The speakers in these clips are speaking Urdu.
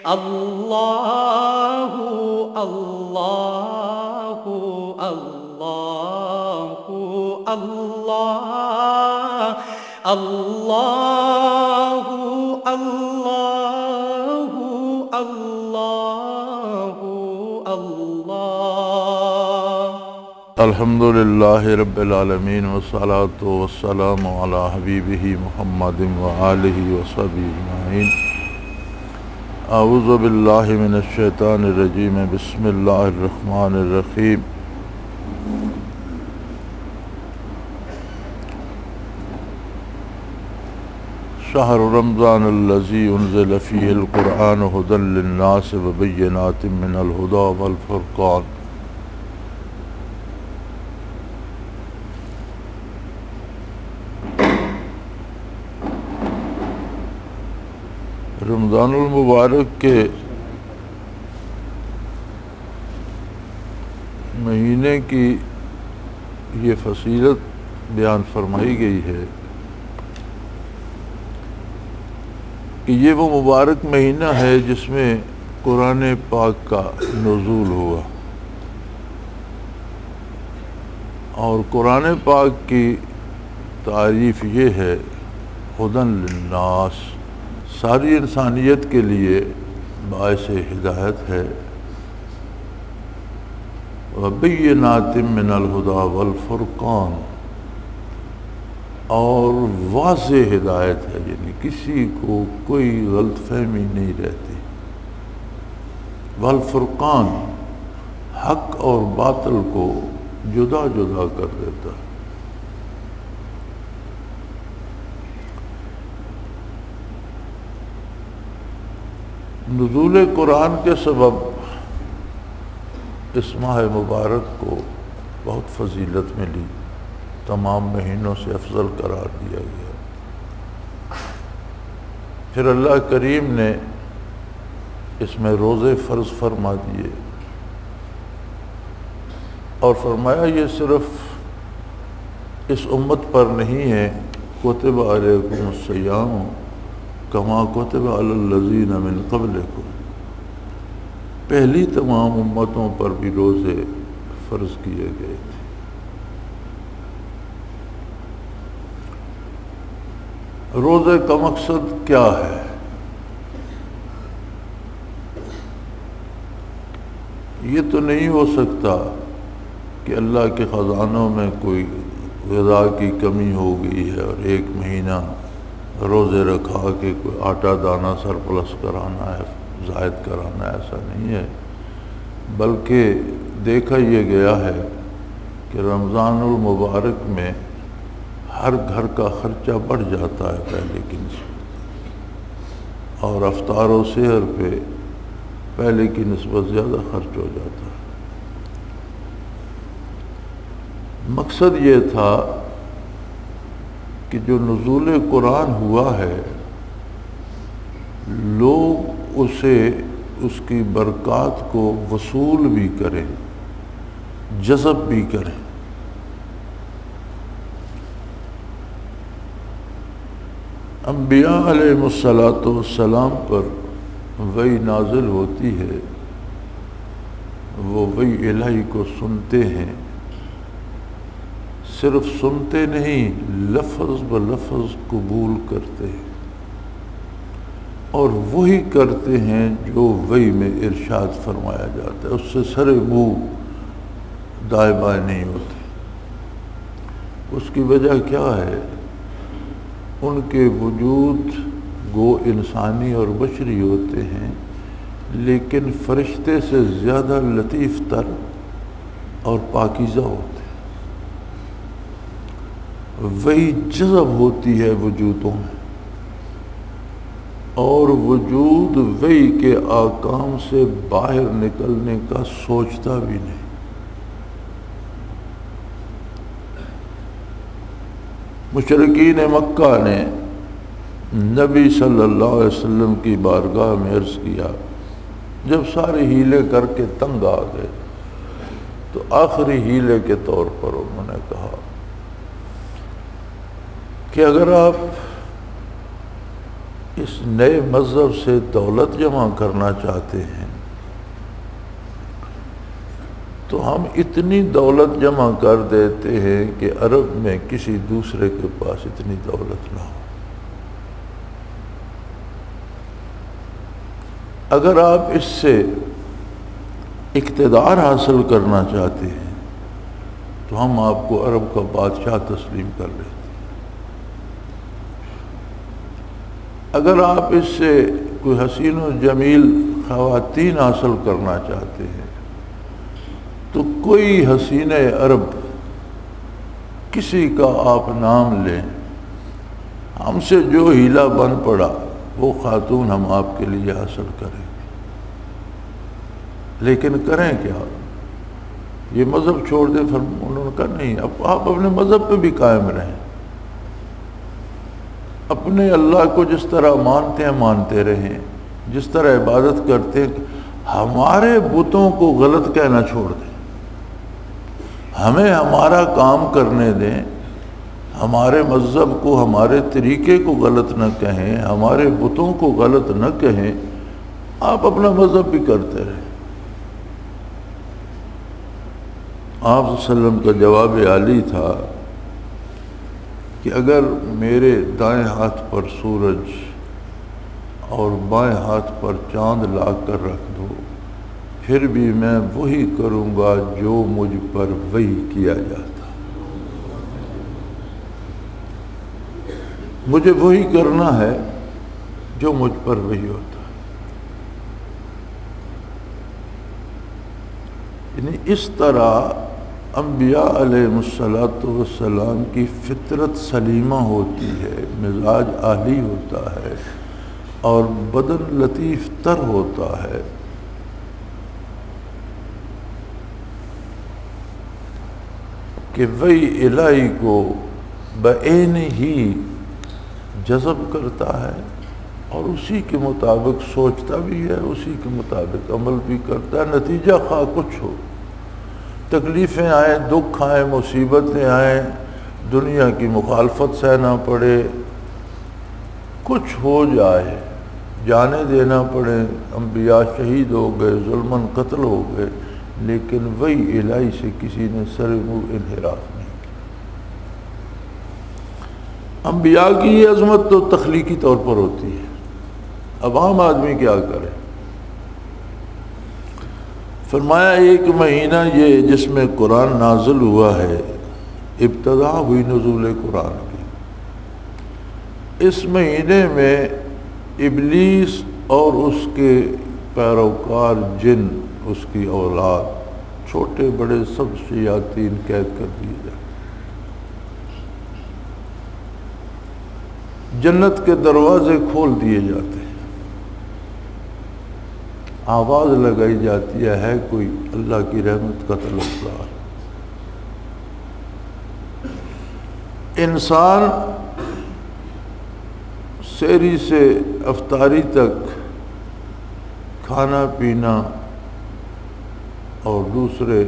اللہ اللہ اللہ اللہ اللہ اللہ اللہ اللہ الحمدللہ رب العالمین والصلاة والسلام علی حبیبہ محمد وآلہ وصحبہ اجمعین۔ اعوذ باللہ من الشیطان الرجیم، بسم اللہ الرحمن الرحیم۔ شہر رمضان الذی انزل فیہ القرآن ھدی للناس وبینات من الھدی والفرقان۔ رمضان المبارک کے مہینے کی یہ فضیلت بیان فرمائی گئی ہے کہ یہ وہ مبارک مہینہ ہے جس میں قرآن پاک کا نزول ہوا، اور قرآن پاک کی تعریف یہ ہے ھدی للناس، ساری انسانیت کے لیے باعث ہدایت ہے، وبینات من الھدی والفرقان، اور واضح ہدایت ہے، یعنی کسی کو کوئی غلط فہمی نہیں رہتی، والفرقان، حق اور باطل کو جدا جدا کر دیتا ہے۔ نزول قرآن کے سبب اس ماہ مبارک کو بہت فضیلت ملی، تمام مہینوں سے افضل قرار دیا گیا۔ پھر اللہ کریم نے اس میں روزے فرض فرما دیے، اور فرمایا یہ صرف اس امت پر نہیں ہے، کتب علیکم الصیام کما کتب علی الذین من قبلکم، پہلی تمام امتوں پر بھی روزے فرض کیے گئے تھے۔ روزے کا مقصد کیا ہے؟ یہ تو نہیں ہو سکتا کہ اللہ کے خزانوں میں کوئی غذا کی کمی ہو گئی ہے اور ایک مہینہ روزے رکھا کہ کوئی آٹا دانہ سرپلس کرانا ہے، زائد کرانا ہے، ایسا نہیں ہے، بلکہ دیکھا یہ گیا ہے کہ رمضان المبارک میں ہر گھر کا خرچہ بڑھ جاتا ہے پہلے کی نسبت، اور افطار و سحر پہ پہلے کی نسبت زیادہ خرچ ہو جاتا ہے۔ مقصد یہ تھا کہ جو نزول قرآن ہوا ہے، لوگ اسے، اس کی برکات کو وصول بھی کریں، جذب بھی کریں۔ انبیاء علیہ السلام پر وحی نازل ہوتی ہے، وہ وحی الہی کو سنتے ہیں، صرف سنتے نہیں، لفظ بلفظ قبول کرتے ہیں، اور وہی کرتے ہیں جو وحی میں ارشاد فرمایا جاتا ہے، اس سے سرے منہ دائیں بائیں نہیں ہوتے۔ اس کی وجہ کیا ہے؟ ان کے وجود گو انسانی اور بشری ہوتے ہیں، لیکن فرشتے سے زیادہ لطیف تر اور پاکیزہ ہوتے ہیں، وہی جذب ہوتی ہے وجودوں میں، اور وجود وحی کے احکام سے باہر نکلنے کا سوچتا بھی نہیں۔ مشرکین مکہ نے نبی صلی اللہ علیہ وسلم کی بارگاہ میں عرض کیا، جب سارے ہیلے کر کے تنگ آ گئے تو آخری ہیلے کے طور پر انہوں نے کہا کہ اگر آپ اس نئے مذہب سے دولت جمع کرنا چاہتے ہیں تو ہم اتنی دولت جمع کر دیتے ہیں کہ عرب میں کسی دوسرے کے پاس اتنی دولت نہ ہو۔ اگر آپ اس سے اقتدار حاصل کرنا چاہتے ہیں تو ہم آپ کو عرب کا بادشاہ تسلیم کر لیتے ہیں۔ اگر آپ اس سے کوئی حسین و جمیل خواتین حاصل کرنا چاہتے ہیں تو کوئی حسین عرب کسی کا آپ نام لیں، ہم سے جو ہیلا بن پڑا وہ خاتون ہم آپ کے لیے حاصل کریں، لیکن کریں کیا؟ یہ مذہب چھوڑ دیں۔ انہوں نے کہا نہیں، اب آپ اپنے مذہب پہ بھی قائم رہیں، اپنے اللہ کو جس طرح مانتے ہیں مانتے رہیں، جس طرح عبادت کرتے ہیں۔ ہمارے بتوں کو غلط کہنا چھوڑ دیں، ہمیں ہمارا کام کرنے دیں، ہمارے مذہب کو، ہمارے طریقے کو غلط نہ کہیں، ہمارے بتوں کو غلط نہ کہیں، آپ اپنا مذہب بھی کرتے رہیں۔ آپ صلی اللہ علیہ وسلم کا جواب عالی تھا کہ اگر میرے دائیں ہاتھ پر سورج اور بائیں ہاتھ پر چاند لا کر رکھ دو پھر بھی میں وہی کروں گا جو مجھ پر وحی کیا جاتا، مجھے وہی کرنا ہے جو مجھ پر وحی ہوتا ہے۔ یعنی اس طرح انبیاء علیہ السلام کی فطرت سلیمہ ہوتی ہے، مزاج عالی ہوتا ہے اور بدن لطیف تر ہوتا ہے۔ کہ وحی الہی کو بعین ہی جذب کرتا ہے اور اسی کے مطابق سوچتا بھی ہے، اسی کے مطابق عمل بھی کرتا ہے، نتیجہ خواہ کچھ ہو، تکلیفیں آئیں، دکھ آئیں، مصیبتیں آئیں، دنیا کی مخالفت سہنا پڑے، کچھ ہو جائے، جانیں دینا پڑے، انبیاء شہید ہو گئے، ظلماً قتل ہو گئے، لیکن وہی الہی سے کسی نے سر منہ انحراف نہیں کیا۔ انبیاء کی یہ عظمت تو تخلیقی طور پر ہوتی ہے، اب عام آدمی کیا کرے؟ فرمایا ایک مہینہ یہ جس میں قرآن نازل ہوا ہے، ابتدا ہوئی نزول قرآن کی، اس مہینے میں ابلیس اور اس کے پیروکار جن، اس کی اولاد، چھوٹے بڑے سب شیاطین قید کر دیے جاتے، جنت کے دروازے کھول دیے جاتے ہیں، آواز لگائی جاتی ہے کوئی اللہ کی رحمت کا طلبگار۔ انسان سحری سے افطاری تک کھانا پینا اور دوسرے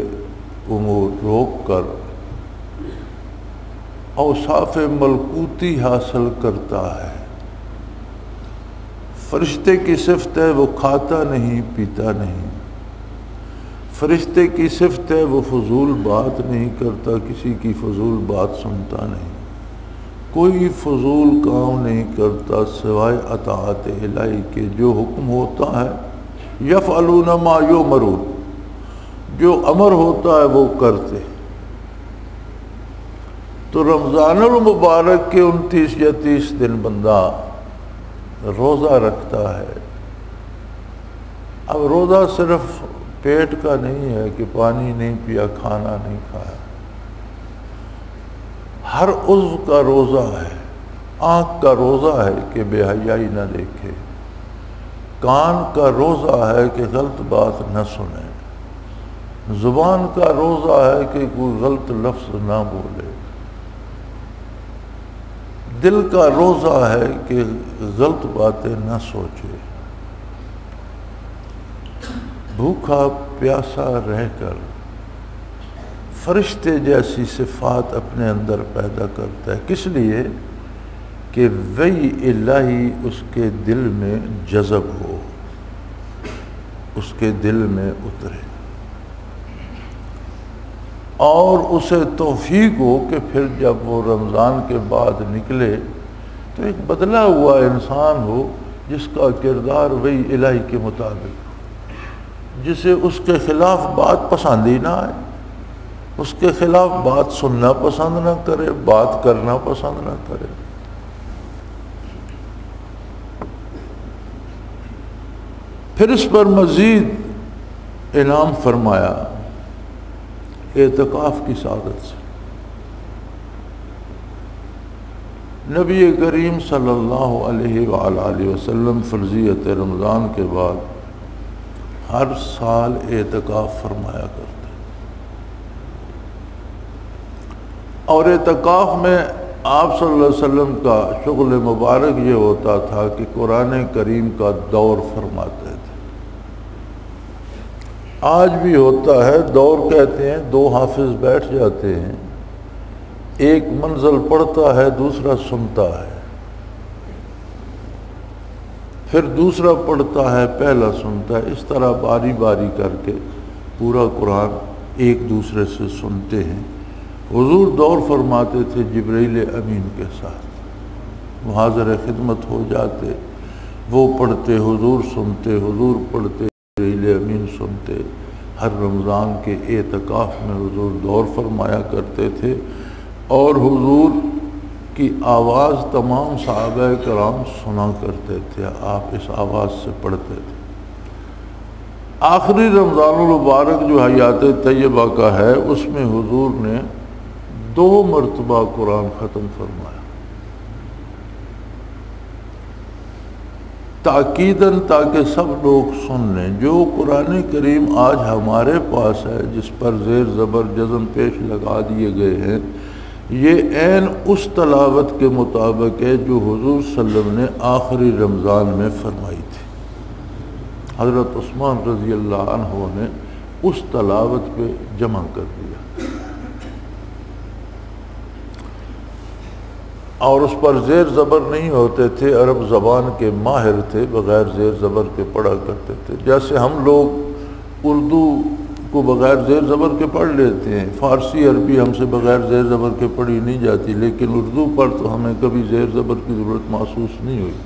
امور روک کر اوصاف ملکوتی حاصل کرتا ہے۔ فرشتے کی صفت ہے وہ کھاتا نہیں پیتا نہیں، فرشتے کی صفت ہے وہ فضول بات نہیں کرتا، کسی کی فضول بات سنتا نہیں، کوئی فضول کام نہیں کرتا سوائے اطاعت الہی کے، جو حکم ہوتا ہے یفعلون ما یؤمرون، جو امر ہوتا ہے وہ کرتے۔ تو رمضان المبارک کے 29 یا 30 دن بندہ روزہ رکھتا ہے۔ اب روزہ صرف پیٹ کا نہیں ہے کہ پانی نہیں پیا، کھانا نہیں کھایا، ہر عضو کا روزہ ہے۔ آنکھ کا روزہ ہے کہ بے حیائی نہ دیکھے، کان کا روزہ ہے کہ غلط بات نہ سنے، زبان کا روزہ ہے کہ کوئی غلط لفظ نہ بولے، دل کا روزہ ہے کہ غلط باتیں نہ سوچے، بھوکا پیاسا رہ کر فرشتے جیسی صفات اپنے اندر پیدا کرتا ہے۔ کس لیے کہ وہی الہی اس کے دل میں جذب ہو، اس کے دل میں اترے، اور اسے توفیق ہو کہ پھر جب وہ رمضان کے بعد نکلے تو ایک بدلا ہوا انسان ہو جس کا کردار وہی الہی کے مطابق ہو، جسے اس کے خلاف بات پسند ہی نہ آئے، اس کے خلاف بات سننا پسند نہ کرے، بات کرنا پسند نہ کرے۔ پھر اس پر مزید انعام فرمایا اعتکاف کی سعادت سے۔ نبی کریم صلی اللہ علیہ وآلہ وسلم فرضیت رمضان کے بعد ہر سال اعتکاف فرمایا کرتے، اور اعتکاف میں آپ صلی اللہ علیہ وسلم کا شغل مبارک یہ ہوتا تھا کہ قرآن کریم کا دور فرماتے تھے۔ آج بھی ہوتا ہے، دور کہتے ہیں، دو حافظ بیٹھ جاتے ہیں، ایک منزل پڑھتا ہے دوسرا سنتا ہے، پھر دوسرا پڑھتا ہے پہلا سنتا ہے، اس طرح باری باری کر کے پورا قرآن ایک دوسرے سے سنتے ہیں۔ حضور دور فرماتے تھے جبرائیل امین کے ساتھ، وہ حاضر خدمت ہو جاتے، وہ پڑھتے حضور سنتے، حضور پڑھتے جبرائیل امین سنتے۔ ہر رمضان کے اعتکاف میں حضور دور فرمایا کرتے تھے، اور حضور کی آواز تمام صحابہ کرام سنا کرتے تھے، آپ اس آواز سے پڑھتے تھے۔ آخری رمضان المبارک جو حیات طیبہ کا ہے، اس میں حضور نے 2 مرتبہ قرآن ختم فرمایا، تاکیداً، تاکہ سب لوگ سن لیں۔ جو قرآن کریم آج ہمارے پاس ہے، جس پر زیر زبر جزم پیش لگا دیے گئے ہیں، یہ عین اس تلاوت کے مطابق ہے جو حضور صلی اللہ علیہ وسلم نے آخری رمضان میں فرمائی تھی۔ حضرت عثمان رضی اللہ عنہ نے اس تلاوت پہ جمع کر دیا، اور اس پر زیر زبر نہیں ہوتے تھے، عرب زبان کے ماہر تھے، بغیر زیر زبر کے پڑھا کرتے تھے۔ جیسے ہم لوگ اردو کو بغیر زیر زبر کے پڑھ لیتے ہیں، فارسی عربی ہم سے بغیر زیر زبر کے پڑھی نہیں جاتی، لیکن اردو پر تو ہمیں کبھی زیر زبر کی ضرورت محسوس نہیں ہوئی۔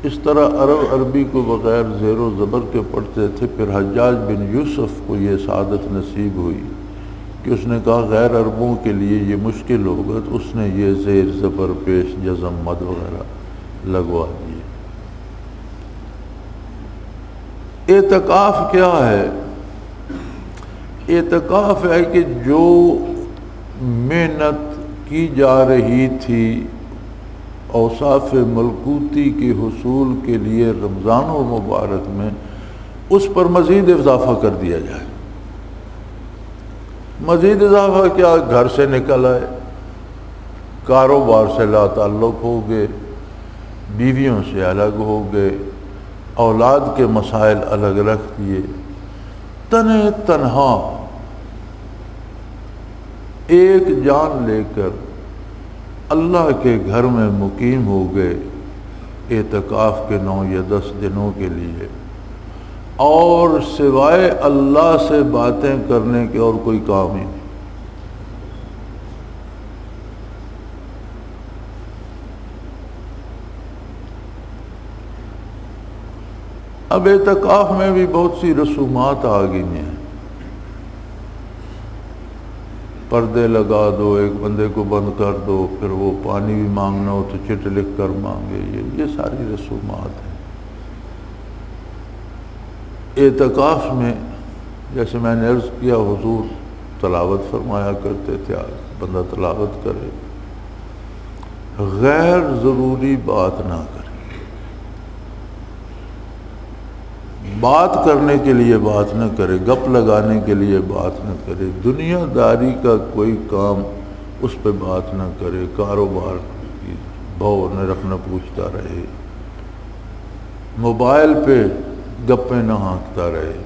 اس طرح عرب عربی کو بغیر زیر و زبر کے پڑھتے تھے۔ پھر حجاج بن یوسف کو یہ سعادت نصیب ہوئی کہ اس نے کہا غیر عربوں کے لیے یہ مشکل ہوگا، تو اس نے یہ زیر زبر پیش جزم مد وغیرہ لگوا دیے۔ اعتکاف کیا ہے؟ اعتکاف ہے کہ جو محنت کی جا رہی تھی اوصاف ملکوتی کے حصول کے لیے رمضان المبارک میں، اس پر مزید اضافہ کر دیا جائے۔ مزید اضافہ کیا؟ گھر سے نکل آئے، کاروبار سے لا تعلق ہو گئے، بیویوں سے الگ ہو گئے، اولاد کے مسائل الگ رکھ دیے، تنہا ایک جان لے کر اللہ کے گھر میں مقیم ہو گئے اعتکاف کے 9 یا 10 دنوں کے لیے، اور سوائے اللہ سے باتیں کرنے کے اور کوئی کام ہی نہیں۔ اب اعتکاف میں بھی بہت سی رسومات آ گئی ہیں، پردے لگا دو، ایک بندے کو بند کر دو، پھر وہ پانی بھی مانگنا ہو تو چٹ لکھ کر مانگے، یہ ساری رسومات ہیں۔ اعتکاف میں جیسے میں نے عرض کیا، حضور تلاوت فرمایا کرتے تھے، بندہ تلاوت کرے، غیر ضروری بات نہ کرے، بات کرنے کے لیے بات نہ کرے، گپ لگانے کے لیے بات نہ کرے، دنیا داری کا کوئی کام اس پہ بات نہ کرے، کاروبار کی بھو نہ رکھنا پوچھتا رہے، موبائل پہ گپیں نہ ہانکتا رہے،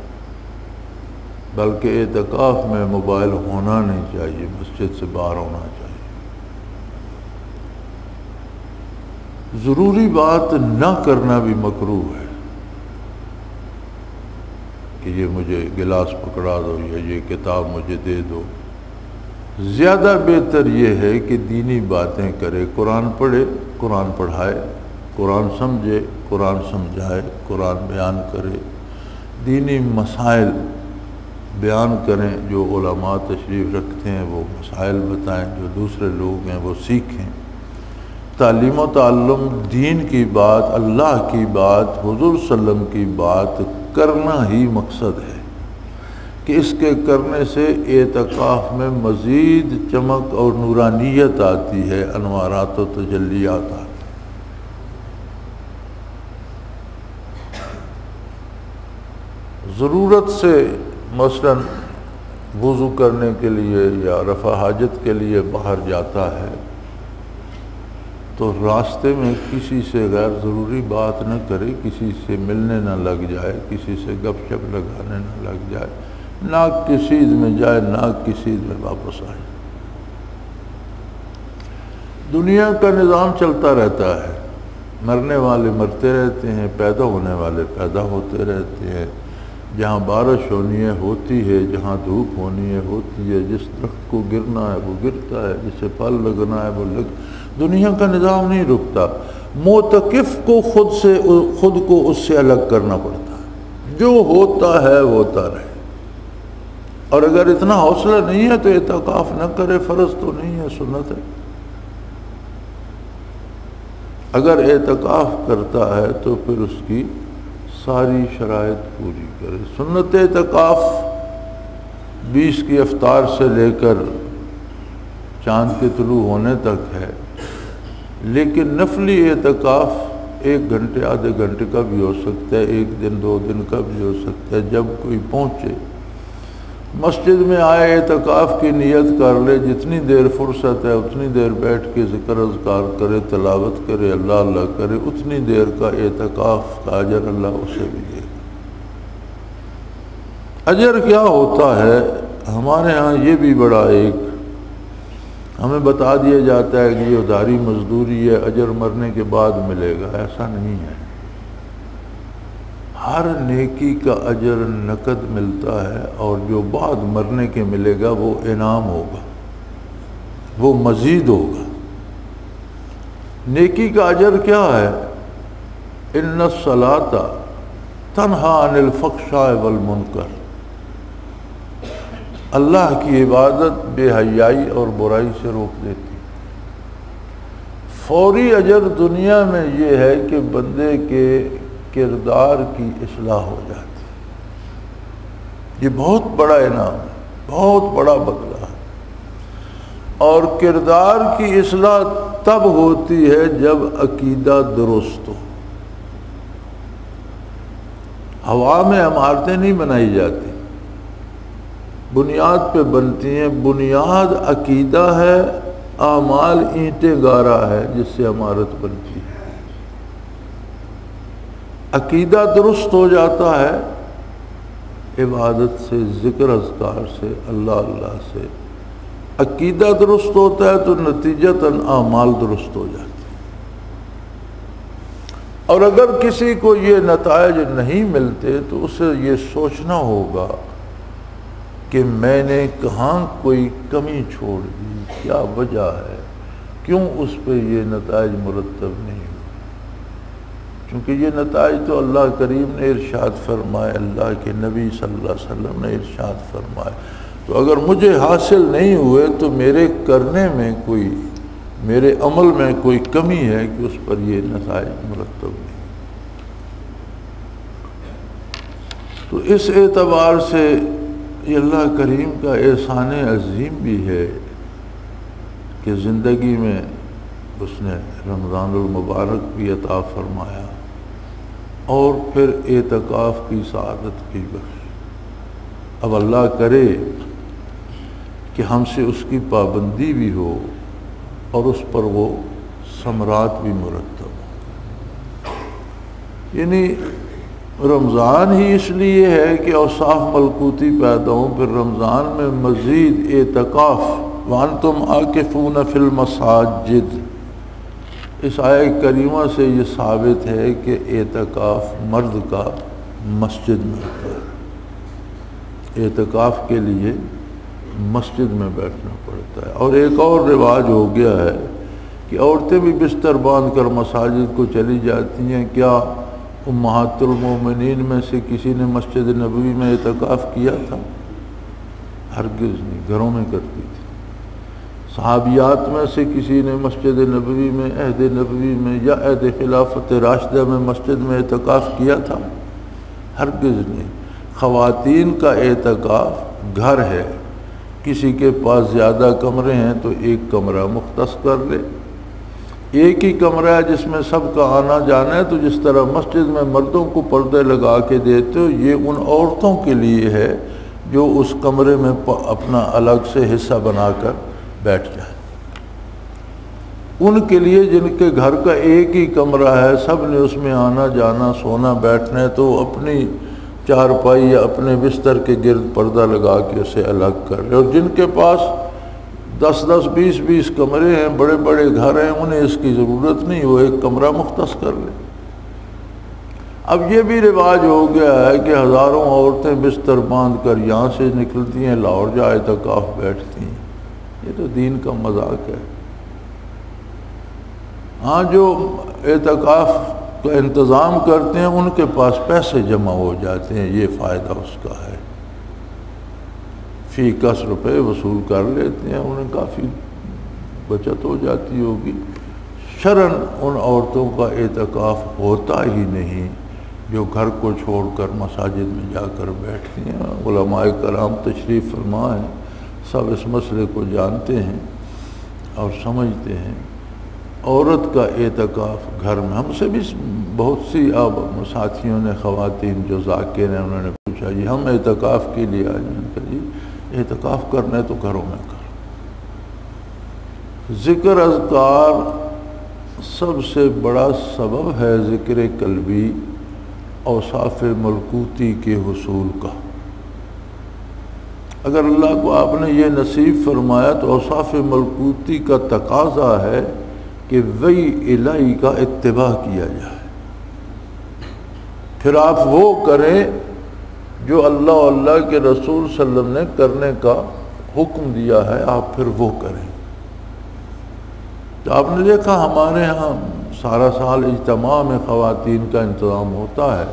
بلکہ اعتکاف میں موبائل ہونا نہیں چاہیے، مسجد سے باہر ہونا چاہیے۔ ضروری بات نہ کرنا بھی مکروہ ہے کہ یہ مجھے گلاس پکڑا دو یا یہ کتاب مجھے دے دو. زیادہ بہتر یہ ہے کہ دینی باتیں کرے، قرآن پڑھے، قرآن پڑھائے، قرآن سمجھے، قرآن سمجھائے، قرآن بیان کرے، دینی مسائل بیان کریں، جو علماء تشریف رکھتے ہیں وہ مسائل بتائیں، جو دوسرے لوگ ہیں وہ سیکھیں. تعلیم و تعلم دین کی بات، اللہ کی بات، حضور صلی اللہ علیہ وسلم کی بات کرنا ہی مقصد ہے کہ اس کے کرنے سے اعتکاف میں مزید چمک اور نورانیت آتی ہے، انوارات و تجلیات آتی. ضرورت سے مثلا وضو کرنے کے لیے یا رفع حاجت کے لیے باہر جاتا ہے تو راستے میں کسی سے غیر ضروری بات نہ کرے، کسی سے ملنے نہ لگ جائے، کسی سے گپ شپ لگانے نہ لگ جائے، ناک کی سیدھ میں جائے، ناک کی سیدھ میں واپس آئے. دنیا کا نظام چلتا رہتا ہے، مرنے والے مرتے رہتے ہیں، پیدا ہونے والے پیدا ہوتے رہتے ہیں. جہاں بارش ہونی ہے ہوتی ہے، جہاں دھوپ ہونی ہے ہوتی ہے، جس درخت کو گرنا ہے وہ گرتا ہے، جسے پھل لگنا ہے وہ دنیا کا نظام نہیں رکتا. معتکف کو خود کو اس سے الگ کرنا پڑتا ہے، جو ہوتا ہے ہوتا رہے. اور اگر اتنا حوصلہ نہیں ہے تو اعتکاف نہ کرے، فرض تو نہیں ہے، سنت ہے. اگر اعتکاف کرتا ہے تو پھر اس کی ساری شرائط پوری کرے. سنت اعتکاف 20 کی افطار سے لے کر چاند کے طلوع ہونے تک ہے، لیکن نفلی اعتکاف 1 گھنٹے آدھے گھنٹے کا بھی ہو سکتا ہے، 1 دن 2 دن کا بھی ہو سکتا ہے. جب کوئی پہنچے مسجد میں آئے، اعتکاف کی نیت کر لے، جتنی دیر فرصت ہے اتنی دیر بیٹھ کے ذکر اذکار کرے، تلاوت کرے، اللہ اللہ کرے، اتنی دیر کا اعتکاف کا اجر اللہ اسے بھی دے گا. اجر کیا ہوتا ہے ہمارے ہاں یہ بھی بڑا ایک ہمیں بتا دیا جاتا ہے کہ یہ ادھاری مزدوری ہے، اجر مرنے کے بعد ملے گا. ایسا نہیں ہے. ہر نیکی کا اجر نقد ملتا ہے، اور جو بعد مرنے کے ملے گا وہ انعام ہوگا، وہ مزید ہوگا. نیکی کا اجر کیا ہے؟ ان الصلاۃ تنہی عن الفحشاء والمنکر. اللہ کی عبادت بے حیائی اور برائی سے روک دیتی. فوری اجر دنیا میں یہ ہے کہ بندے کے کردار کی اصلاح ہو جاتی. یہ بہت بڑا انعام ہے، بہت بڑا بدلہ ہے. اور کردار کی اصلاح تب ہوتی ہے جب عقیدہ درست ہو. ہوا میں عمارتیں نہیں بنائی جاتی، بنیاد پہ بنتی ہیں. بنیاد عقیدہ ہے، اعمال اینٹیں گارا ہے جس سے عمارت بنتی ہے. عقیدہ درست ہو جاتا ہے عبادت سے، ذکر اذکار سے، اللہ اللہ سے. عقیدہ درست ہوتا ہے تو نتیجتاً اعمال درست ہو جاتے ہیں. اور اگر کسی کو یہ نتائج نہیں ملتے تو اسے یہ سوچنا ہوگا کہ میں نے کہاں کوئی کمی چھوڑ دی، کیا وجہ ہے، کیوں اس پہ یہ نتائج مرتب نہیں ہوئے. کیونکہ یہ نتائج تو اللہ کریم نے ارشاد فرمائے، اللہ کے نبی صلی اللہ علیہ وسلم نے ارشاد فرمائے. تو اگر مجھے حاصل نہیں ہوئے تو میرے کرنے میں کوئی، میرے عمل میں کوئی کمی ہے کہ اس پر یہ نتائج مرتب نہیں. تو اس اعتبار سے یہ اللہ کریم کا احسان عظیم بھی ہے کہ زندگی میں اس نے رمضان المبارک بھی عطا فرمایا اور پھر اعتکاف کی سعادت بھی بخشی. اب اللہ کرے کہ ہم سے اس کی پابندی بھی ہو اور اس پر وہ ثمرات بھی مرتب ہو. یعنی رمضان ہی اس لیے ہے کہ اوصاف ملکوتی پیدا ہوں، پھر رمضان میں مزید اعتکاف وانتم عاکفون فی المساجد، اس آیہ کریمہ سے یہ ثابت ہے کہ اعتکاف مرد کا مسجد میں ہوتا ہے، اعتکاف کے لیے مسجد میں بیٹھنا پڑتا ہے۔ اور ایک اور رواج ہو گیا ہے کہ عورتیں بھی بستر باندھ کر مساجد کو چلی جاتی ہیں۔ کیا امہات المومنین میں سے کسی نے مسجد نبوی میں اعتکاف کیا تھا؟ ہرگز نہیں، گھروں میں کرتی تھی۔ صحابیات میں سے کسی نے مسجد نبوی میں، عہد نبوی میں یا عہد خلافت راشدہ میں مسجد میں اعتکاف کیا تھا؟ ہرگز نہیں۔ خواتین کا اعتکاف گھر ہے، کسی کے پاس زیادہ کمرے ہیں تو ایک کمرہ مختص کر لے، ایک ہی کمرہ ہے جس میں سب کا آنا جانا ہے، تو جس طرح مسجد میں مردوں کو پردے لگا کے دیتے ہو، یہ ان عورتوں کے لیے ہے جو اس کمرے میں اپنا الگ سے حصہ بنا کر بیٹھ جائیں۔ ان کے لیے جن کے گھر کا ایک ہی کمرہ ہے، سب نے اس میں آنا جانا سونا بیٹھنا ہے، تو اپنی چارپائی یا اپنے بستر کے گرد پردہ لگا کے اسے الگ کر لے۔ اور جن کے پاس 10 20 کمرے ہیں، بڑے بڑے گھر ہیں، انہیں اس کی ضرورت نہیں، وہ ایک کمرہ مختص کر لے۔ اب یہ بھی رواج ہو گیا ہے کہ ہزاروں عورتیں بستر باندھ کر یہاں سے نکلتی ہیں، لاہور جا اعتکاف بیٹھتی ہیں۔ یہ تو دین کا مذاق ہے۔ ہاں، جو اعتکاف کا انتظام کرتے ہیں ان کے پاس پیسے جمع ہو جاتے ہیں، یہ فائدہ اس کا ہے، فی کس روپے وصول کر لیتے ہیں، انہیں کافی بچت ہو جاتی ہوگی۔ شرعاً ان عورتوں کا اعتکاف ہوتا ہی نہیں جو گھر کو چھوڑ کر مساجد میں جا کر بیٹھتی ہیں۔ علماء کرام تشریف فرما ہیں، سب اس مسئلے کو جانتے ہیں اور سمجھتے ہیں۔ عورت کا اعتکاف گھر میں، ہم سے بھی بہت سی اب ساتھیوں نے، خواتین جو ذاکر ہیں، انہوں نے پوچھا جی ہم اعتکاف کے لیے آئے ہیں۔ جی اعتکاف کرنا ہے تو گھروں میں کر۔ ذکر اذکار سب سے بڑا سبب ہے ذکر قلبی، اوصاف ملکوتی کے حصول کا۔ اگر اللہ کو آپ نے یہ نصیب فرمایا تو اوصاف ملکوتی کا تقاضا ہے کہ وہی الہی کا اتباع کیا جائے، پھر آپ وہ کریں جو اللہ اور اللہ کے رسول صلی اللہ علیہ وسلم نے کرنے کا حکم دیا ہے، آپ پھر وہ کریں۔ تو آپ نے دیکھا ہمارے ہاں سارا سال اجتماع میں خواتین کا انتظام ہوتا ہے،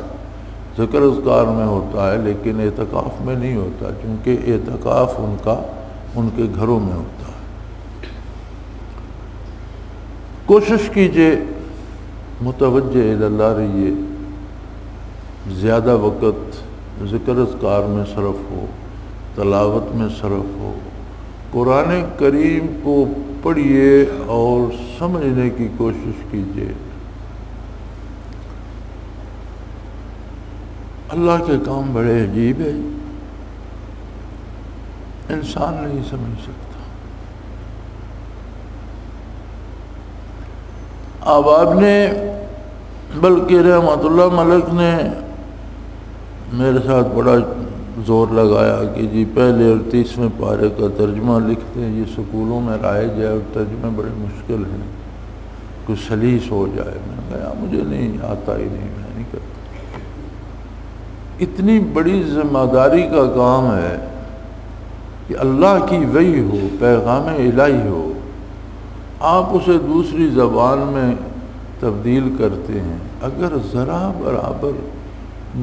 ذکر اذکار میں ہوتا ہے، لیکن اعتکاف میں نہیں ہوتا، کیونکہ اعتکاف ان کے گھروں میں ہوتا ہے۔ کوشش کیجئے متوجہ الی اللہ رہیے، زیادہ وقت ذکر اذکار میں صرف ہو، تلاوت میں صرف ہو، قرآن کریم کو پڑھیے اور سمجھنے کی کوشش کیجئے۔ اللہ کے کام بڑے عجیب ہے، انسان نہیں سمجھ سکتا۔ اب آپ نے، بلکہ رحمت اللہ ملک نے میرے ساتھ بڑا زور لگایا کہ جی پہلے اور 30ویں پارے کا ترجمہ لکھتے ہیں، یہ سکولوں میں رائج ہے اور ترجمے بڑے مشکل ہیں، کچھ سلیس ہو جائے۔ میں نے کہا مجھے نہیں آتا ہی نہیں، میں نہیں کرتا۔ اتنی بڑی ذمہ داری کا کام ہے کہ اللہ کی وحی ہو، پیغام الہی ہو، آپ اسے دوسری زبان میں تبدیل کرتے ہیں، اگر ذرا برابر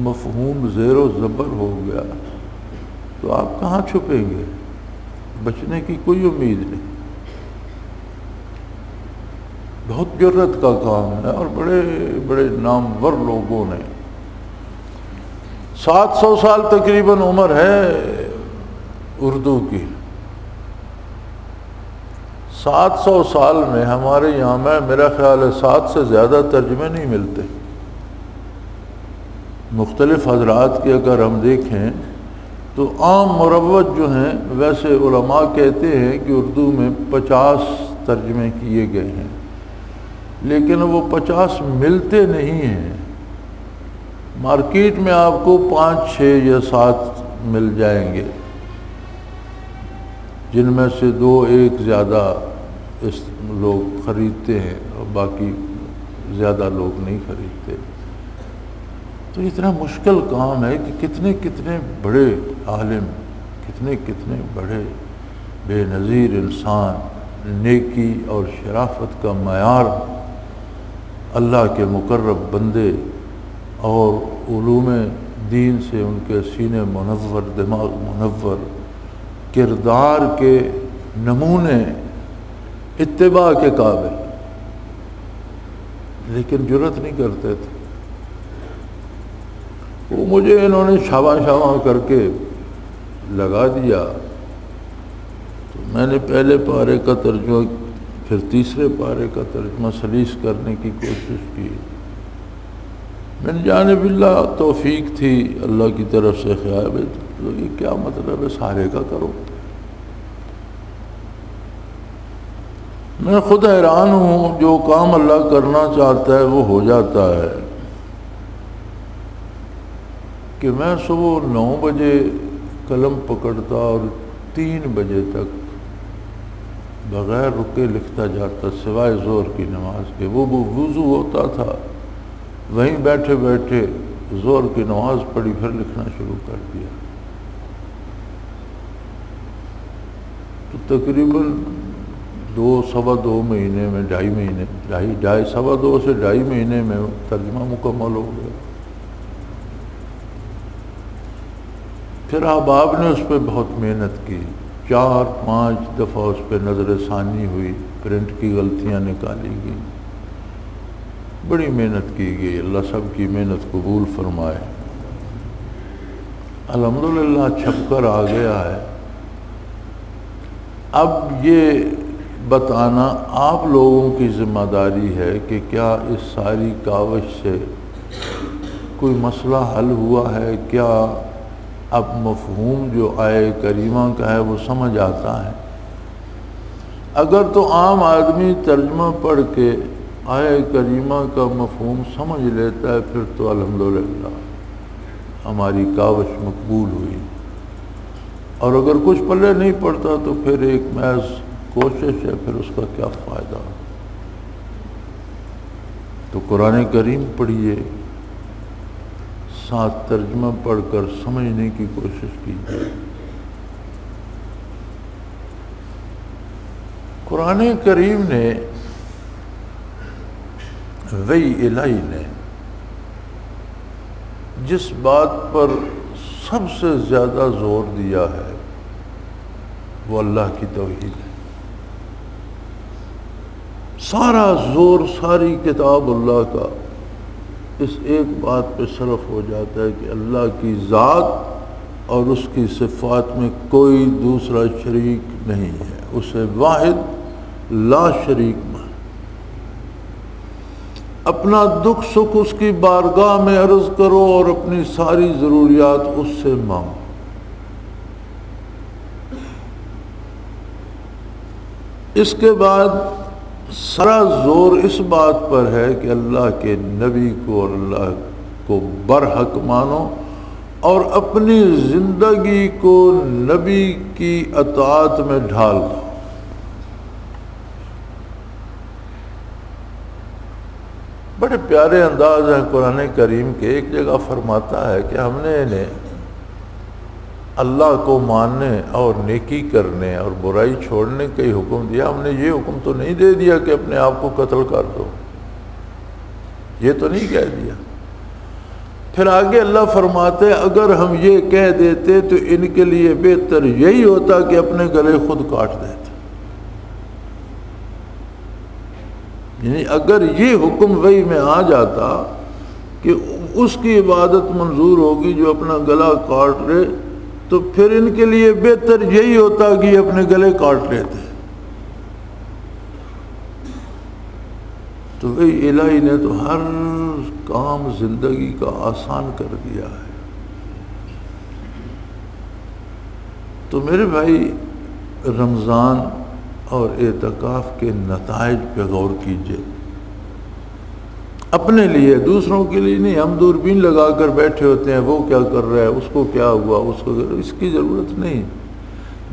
مفہوم زیر و زبر ہو گیا تو آپ کہاں چھپیں گے؟ بچنے کی کوئی امید نہیں۔ بہت جرت کا کام ہے، اور بڑے بڑے نامور لوگوں نے، 700 سال تقریباً عمر ہے اردو کی، 700 سال میں ہمارے یہاں میں میرا خیال ہے 7 سے زیادہ ترجمے نہیں ملتے۔ مختلف حضرات کے اگر ہم دیکھیں تو عام مروج جو ہیں، ویسے علماء کہتے ہیں کہ اردو میں 50 ترجمے کیے گئے ہیں، لیکن وہ 50 ملتے نہیں ہیں۔ مارکیٹ میں آپ کو 5 6 یا 7 مل جائیں گے، جن میں سے 2 1 زیادہ لوگ خریدتے ہیں، اور باقی زیادہ لوگ نہیں خریدتے۔ تو اتنا مشکل کام ہے کہ کتنے کتنے بڑے عالم، کتنے کتنے بڑے بے نظیر انسان، نیکی اور شرافت کا معیار اللہ کے مقرب بندے اور علوم دین سے ان کے سینے منور، دماغ منور، کردار کے نمونے، اتباع کے قابل، لیکن جرأت نہیں کرتے تھے۔ وہ مجھے انہوں نے شاباں کر کے لگا دیا، تو میں نے پہلے پارے کا ترجمہ، پھر تیسرے پارے کا ترجمہ سلیس کرنے کی کوشش کی۔ من جانب اللہ توفیق تھی، اللہ کی طرف سے خیال ہے، تو یہ کیا مطلب ہے سارے کا کرو۔ میں خود حیران ہوں، جو کام اللہ کرنا چاہتا ہے وہ ہو جاتا ہے۔ کہ میں صبح 9 بجے قلم پکڑتا اور 3 بجے تک بغیر رکے لکھتا جاتا، سوائے ظہر کی نماز کے۔ وہ وضو ہوتا تھا، وہیں بیٹھے بیٹھے ظہر کی نماز پڑھی، پھر لکھنا شروع کر دیا۔ تو تقریباً 2-2.25 مہینے میں، 2.5 سے 2.5 مہینے میں ترجمہ مکمل ہو گیا۔ پھر احباب نے اس پہ بہت محنت کی، 4-5 دفعہ اس پہ نظر ثانی ہوئی، پرنٹ کی غلطیاں نکالی گئی، بڑی محنت کی گئی۔ اللہ سب کی محنت قبول فرمائے۔ الحمدللہ چھپ کر آ گیا ہے۔ اب یہ بتانا آپ لوگوں کی ذمہ داری ہے کہ کیا اس ساری کاوش سے کوئی مسئلہ حل ہوا ہے؟ کیا اب مفہوم جو آئے کریمہ کا ہے وہ سمجھ آتا ہے؟ اگر تو عام آدمی ترجمہ پڑھ کے آئے کریمہ کا مفہوم سمجھ لیتا ہے، پھر تو الحمدللہ ہماری کاوش مقبول ہوئی۔ اور اگر کچھ پلے نہیں پڑتا تو پھر ایک محض کوشش ہے، پھر اس کا کیا فائدہ؟ تو قرآن کریم پڑھیے، ساتھ ترجمہ پڑھ کر سمجھنے کی کوشش کیجیے۔ قرآن کریم نے، وحی الہی نے جس بات پر سب سے زیادہ زور دیا ہے وہ اللہ کی توحید ہے۔ سارا زور، ساری کتاب اللہ کا اس ایک بات پہ صرف ہو جاتا ہے کہ اللہ کی ذات اور اس کی صفات میں کوئی دوسرا شریک نہیں ہے، اسے واحد لا شریک مان۔ اپنا دکھ سکھ اس کی بارگاہ میں عرض کرو اور اپنی ساری ضروریات اس سے مانگو۔ اس کے بعد سارا زور اس بات پر ہے کہ اللہ کے نبی کو اور اللہ کو برحق مانو اور اپنی زندگی کو نبی کی اطاعت میں ڈھال دو۔ بڑے پیارے انداز ہیں قرآن کریم کے۔ ایک جگہ فرماتا ہے کہ ہم نے انہیں اللہ کو ماننے اور نیکی کرنے اور برائی چھوڑنے کا ہی حکم دیا، ہم نے یہ حکم تو نہیں دے دیا کہ اپنے آپ کو قتل کر دو، یہ تو نہیں کہہ دیا۔ پھر آگے اللہ فرماتے اگر ہم یہ کہہ دیتے تو ان کے لیے بہتر یہی ہوتا کہ اپنے گلے خود کاٹ دیتے۔ یعنی اگر یہ حکم وحی میں آ جاتا کہ اس کی عبادت منظور ہوگی جو اپنا گلا کاٹ لے، تو پھر ان کے لیے بہتر یہی ہوتا کہ یہ اپنے گلے کاٹ لیتے۔ تو وہی الہی نے تو ہر کام زندگی کا آسان کر دیا ہے۔ تو میرے بھائی، رمضان اور اعتکاف کے نتائج پہ غور کیجئے، اپنے لیے، دوسروں کے لیے نہیں۔ ہم دوربین لگا کر بیٹھے ہوتے ہیں، وہ کیا کر رہا ہے، اس کو کیا ہوا، اس کی ضرورت نہیں،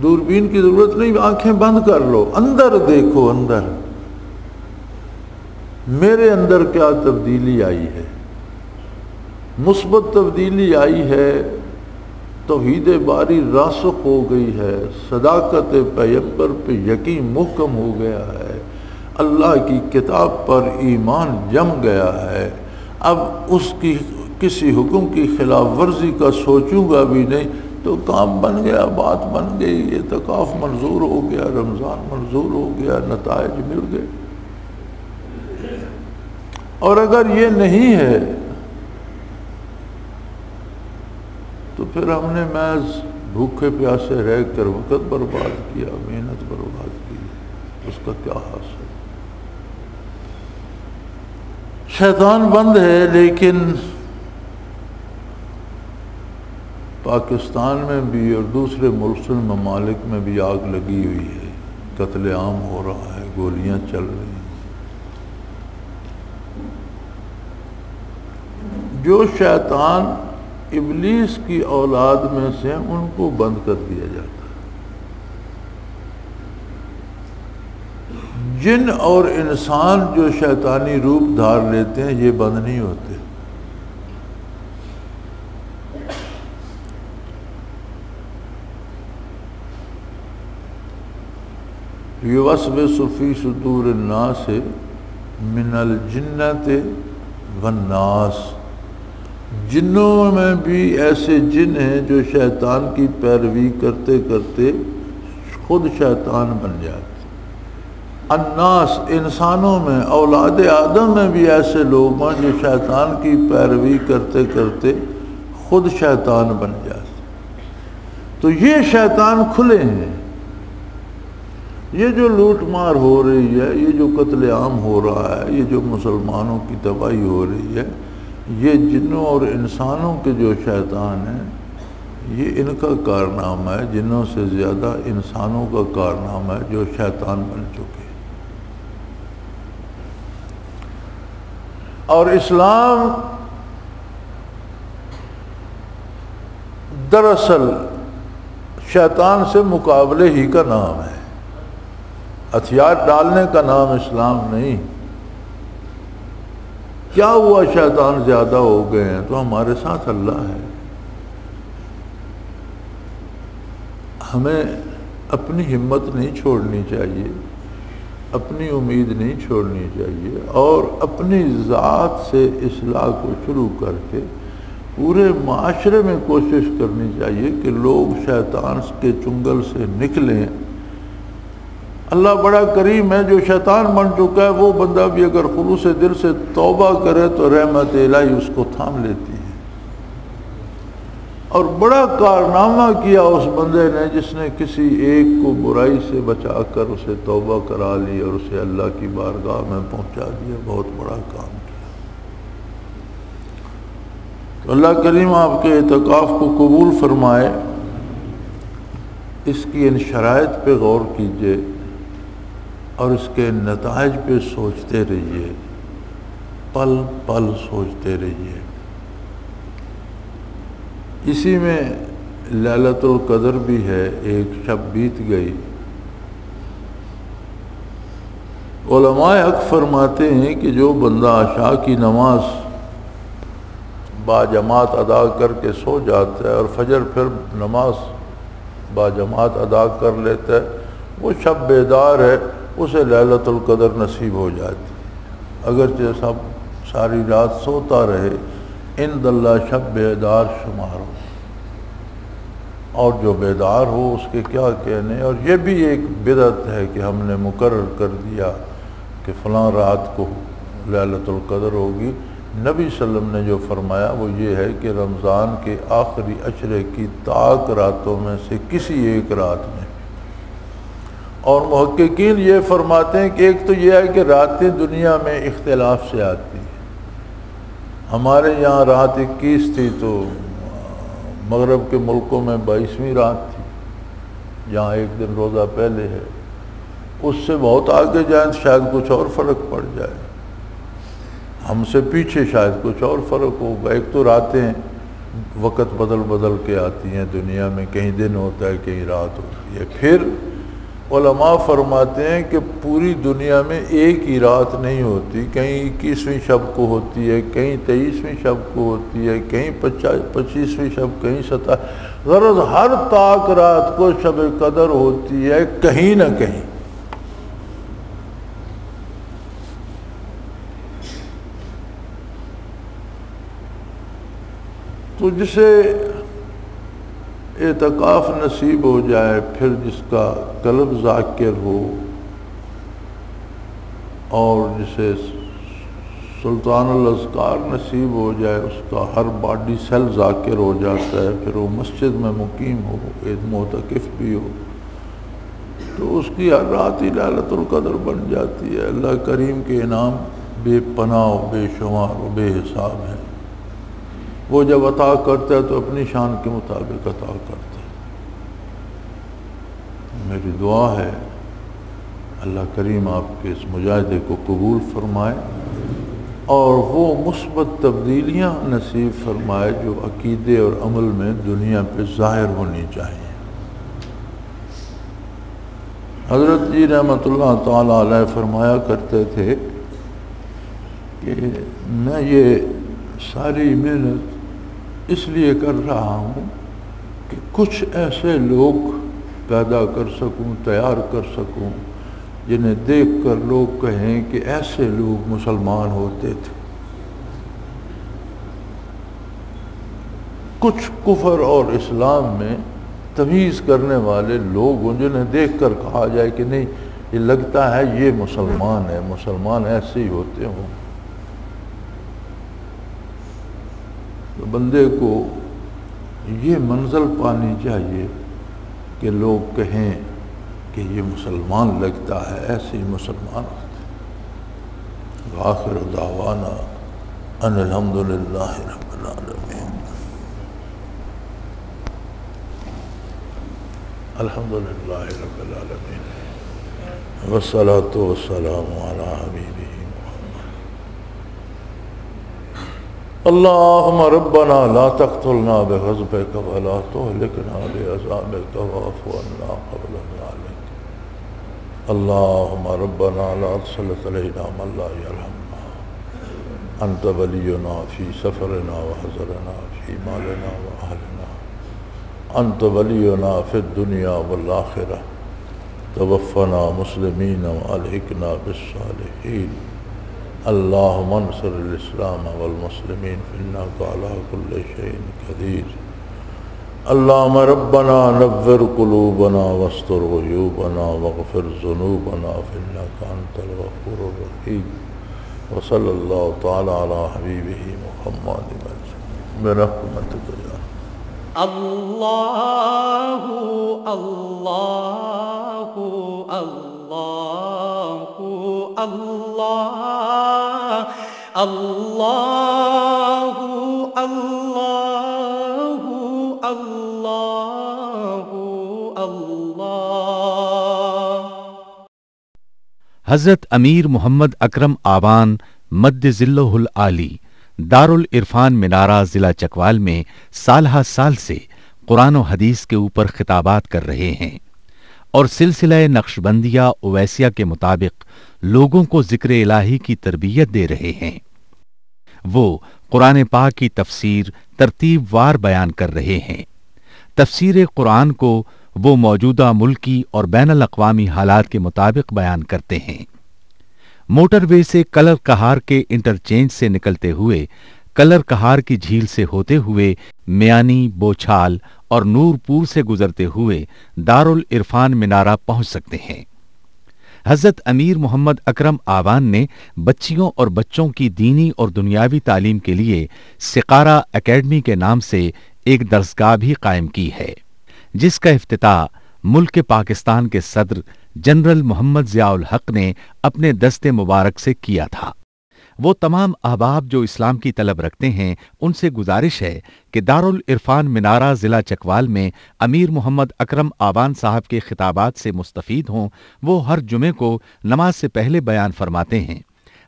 دوربین کی ضرورت نہیں۔ آنکھیں بند کر لو، اندر دیکھو، اندر میرے اندر کیا تبدیلی آئی ہے؟ مثبت تبدیلی آئی ہے، توحید باری راسخ ہو گئی ہے، صداقت پیغمبر پہ یقین محکم ہو گیا ہے، اللہ کی کتاب پر ایمان جم گیا ہے، اب اس کی کسی حکم کی خلاف ورزی کا سوچوں گا بھی نہیں تو کام بن گیا، بات بن گئی، اعتکاف منظور ہو گیا، رمضان منظور ہو گیا، نتائج مل گئے۔ اور اگر یہ نہیں ہے تو پھر ہم نے محض بھوکے پیاسے رہ کر وقت برباد کیا، محنت برباد کی، اس کا کیا حاصل؟ شیطان بند ہے، لیکن پاکستان میں بھی اور دوسرے مسلم ممالک میں بھی آگ لگی ہوئی ہے، قتل عام ہو رہا ہے، گولیاں چل رہی ہیں۔ جو شیطان ابلیس کی اولاد میں سے ان کو بند کر دیا جاتا ہے۔ جن اور انسان جو شیطانی روپ دھار لیتے ہیں یہ بند نہیں ہوتے۔ یوسوس فی صدور الناس من الجنۃ والناس، جنوں میں بھی ایسے جن ہیں جو شیطان کی پیروی کرتے کرتے خود شیطان بن جاتے۔ الناس، انسانوں میں، اولاد آدم میں بھی ایسے لوگ ہیں جو شیطان کی پیروی کرتے کرتے خود شیطان بن جاتے۔ تو یہ شیطان کھلے ہیں۔ یہ جو لوٹ مار ہو رہی ہے، یہ جو قتل عام ہو رہا ہے، یہ جو مسلمانوں کی تباہی ہو رہی ہے، یہ جنوں اور انسانوں کے جو شیطان ہیں یہ ان کا کارنامہ ہے، جنوں سے زیادہ انسانوں کا کارنامہ ہے جو شیطان بن چکے۔ اور اسلام دراصل شیطان سے مقابلے ہی کا نام ہے، ہتھیار ڈالنے کا نام اسلام نہیں۔ کیا ہوا شیطان زیادہ ہو گئے ہیں تو ہمارے ساتھ اللہ ہے۔ ہمیں اپنی ہمت نہیں چھوڑنی چاہیے، اپنی امید نہیں چھوڑنی چاہیے، اور اپنی ذات سے اصلاح کو شروع کر کے پورے معاشرے میں کوشش کرنی چاہیے کہ لوگ شیطان کے چنگل سے نکلیں۔ اللہ بڑا کریم ہے، جو شیطان بن چکا ہے وہ بندہ بھی اگر خلوص دل سے توبہ کرے تو رحمت الہی اس کو تھام لیتی ہے۔ اور بڑا کارنامہ کیا اس بندے نے جس نے کسی ایک کو برائی سے بچا کر اسے توبہ کرا لی اور اسے اللہ کی بارگاہ میں پہنچا دیا، بہت بڑا کام کیا۔ تو اللہ کریم آپ کے اعتکاف کو قبول فرمائے، اس کی ان شرائط پہ غور کیجئے اور اس کے نتائج پہ سوچتے رہیے، پل پل سوچتے رہیے۔ اسی میں لیلۃ القدر بھی ہے، ایک شب بیت گئی۔ علماء حق فرماتے ہیں کہ جو بندہ عشاء کی نماز باجماعت ادا کر کے سو جاتا ہے اور فجر پھر نماز باجماعت ادا کر لیتا ہے، وہ شب بیدار ہے، اسے لیلۃ القدر نصیب ہو جاتی۔ اگرچہ سب ساری رات سوتا رہے، عند اللہ شب بیدار شمار ہو، اور جو بیدار ہو اس کے کیا کہنے۔ اور یہ بھی ایک بدعت ہے کہ ہم نے مقرر کر دیا کہ فلاں رات کو لیلۃ القدر ہوگی۔ نبی صلی اللہ علیہ وسلم نے جو فرمایا وہ یہ ہے کہ رمضان کے آخری عشرے کی طاق راتوں میں سے کسی ایک رات میں۔ اور محققین یہ فرماتے ہیں کہ ایک تو یہ ہے کہ راتیں دنیا میں اختلاف سے آتی ہیں۔ ہمارے یہاں رات 21 تھی تو مغرب کے ملکوں میں 22ویں رات تھی، جہاں ایک دن روزہ پہلے ہے۔ اس سے بہت آگے جائیں تو شاید کچھ اور فرق پڑ جائے، ہم سے پیچھے شاید کچھ اور فرق ہوگا۔ ایک تو راتیں وقت بدل بدل کے آتی ہیں دنیا میں، کہیں دن ہوتا ہے کہیں رات ہوتی ہے۔ پھر علماء فرماتے ہیں کہ پوری دنیا میں ایک ہی رات نہیں ہوتی، کہیں 21ویں شب کو ہوتی ہے، کہیں 23ویں شب کو ہوتی ہے، کہیں 25ویں شب، کہیں 27، غرض ہر طاق رات کو شب قدر ہوتی ہے کہیں نہ کہیں۔ تو جسے اعتکاف نصیب ہو جائے، پھر جس کا قلب ذاکر ہو، اور جسے سلطان الاذکار نصیب ہو جائے، اس کا ہر باڈی سیل ذاکر ہو جاتا ہے، پھر وہ مسجد میں مقیم ہو، ایک معتکف بھی ہو، تو اس کی ہر رات ہی لیلۃ القدر بن جاتی ہے۔ اللہ کریم کے انعام بے پناہ و بے شمار و بے حساب ہیں۔ وہ جب عطا کرتا ہے تو اپنی شان کے مطابق عطا کرتا ہے۔ میری دعا ہے اللہ کریم آپ کے اس مجاہدے کو قبول فرمائے اور وہ مثبت تبدیلیاں نصیب فرمائے جو عقیدے اور عمل میں دنیا پہ ظاہر ہونی چاہیے۔ حضرت جی رحمۃ اللہ تعالیٰ علیہ فرمایا کرتے تھے کہ میں یہ ساری محنت اس لیے کر رہا ہوں کہ کچھ ایسے لوگ پیدا کر سکوں، تیار کر سکوں، جنہیں دیکھ کر لوگ کہیں کہ ایسے لوگ مسلمان ہوتے تھے۔ کچھ کفر اور اسلام میں تمیز کرنے والے لوگ ہوں جنہیں دیکھ کر کہا جائے کہ نہیں، یہ لگتا ہے یہ مسلمان ہے، مسلمان ایسے ہی ہوتے ہوں۔ تو بندے کو یہ منزل پانی چاہیے کہ لوگ کہیں کہ یہ مسلمان لگتا ہے، ایسے ہی مسلمان ہوتے ہیں۔ وآخر دعوانا ان الحمدللہ رب العالمین۔ الحمدللہ رب العالمین والصلاة والسلام علی حبیبہ اللہم ربنا لا تقتلنا بغضبک ولا تہلکنا بعذابک واعف عنا قبل ذلک اللہم ربنا لا تسلط علینا من لا یرحمنا انت ولینا فی سفرنا وحضرنا فی مالنا واہلنا انت ولینا فی الدنیا والآخرہ توفنا مسلمین والحقنا بالصالحین اللہم انصر الاسلام والمسلمین فإنک علی کل شیء قدیر اللہم ربنا نور قلوبنا واستر عیوبنا واغفر ذنوبنا فإنک انت الغفور الرحیم وصلی اللہ تعالی علی حبیبہ محمد برحمتک یا اللہ اللہ اللہ اللہ اللہ اللہ اللہ اللہ۔ حضرت امیر محمد اکرم آوان مد ظلہ العالی دارالعرفان منارہ ضلع چکوال میں سالہ سال سے قرآن و حدیث کے اوپر خطابات کر رہے ہیں اور سلسلہ نقشبندیہ اویسیہ کے مطابق لوگوں کو ذکر الہی کی تربیت دے رہے ہیں۔ وہ قرآن پاک کی تفسیر ترتیب وار بیان کر رہے ہیں۔ تفسیر قرآن کو وہ موجودہ ملکی اور بین الاقوامی حالات کے مطابق بیان کرتے ہیں۔ موٹر وے سے کلر کہار کے انٹرچینج سے نکلتے ہوئے کلر کہار کی جھیل سے ہوتے ہوئے میانی، بوچھال اور نورپور سے گزرتے ہوئے دارالعرفان منارہ پہنچ سکتے ہیں۔ حضرت امیر محمد اکرم آوان نے بچیوں اور بچوں کی دینی اور دنیاوی تعلیم کے لیے سقارہ اکیڈمی کے نام سے ایک درسگاہ بھی قائم کی ہے، جس کا افتتاح ملک پاکستان کے صدر جنرل محمد ضیاء الحق نے اپنے دست مبارک سے کیا تھا۔ وہ تمام احباب جو اسلام کی طلب رکھتے ہیں ان سے گزارش ہے کہ دارالعرفان منارہ ضلع چکوال میں امیر محمد اکرم آوان صاحب کے خطابات سے مستفید ہوں۔ وہ ہر جمعے کو نماز سے پہلے بیان فرماتے ہیں۔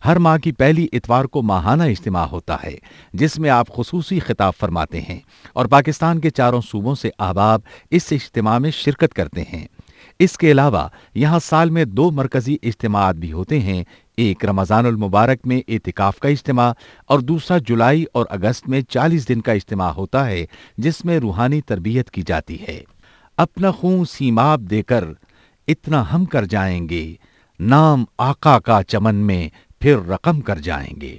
ہر ماہ کی پہلی اتوار کو ماہانہ اجتماع ہوتا ہے جس میں آپ خصوصی خطاب فرماتے ہیں اور پاکستان کے چاروں صوبوں سے احباب اس اجتماع میں شرکت کرتے ہیں۔ اس کے علاوہ یہاں سال میں 2 مرکزی اجتماعات بھی ہوتے ہیں، ایک رمضان المبارک میں اعتکاف کا اجتماع اور دوسرا جولائی اور اگست میں 40 دن کا اجتماع ہوتا ہے جس میں روحانی تربیت کی جاتی ہے۔ اپنا خون سیماب دے کر اتنا ہم کر جائیں گے، نام آقا کا چمن میں پھر رقم کر جائیں گے۔